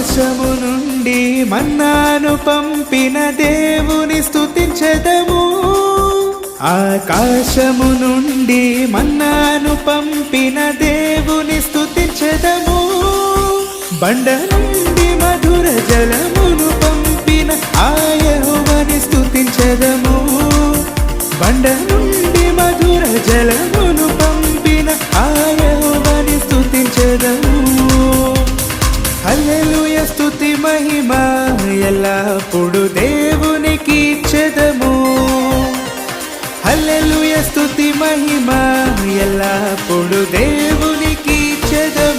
ఆకాశము నుండి మన్నాను పంపిన దేవుని స్తుతించెదము. ఆకాశము నుండి మన్నాను పంపిన దేవుని స్తుతించెదము. బండ నుండి మధుర జలమును పంపిన ఆ యెహోవాని స్తుతించెదము. బండ నుండి మధుర జలమును పంపిన ఆ యెహోవాని స్తుతించెదము. హల్లెలూయా స్తుతి మహిమ ఎల్లప్పుడు దేవునికి ఇచ్చెదము. హల్లెలూయా స్తుతి మహిమ ఎల్లప్పుడు దేవునికి ఇచ్చెదము.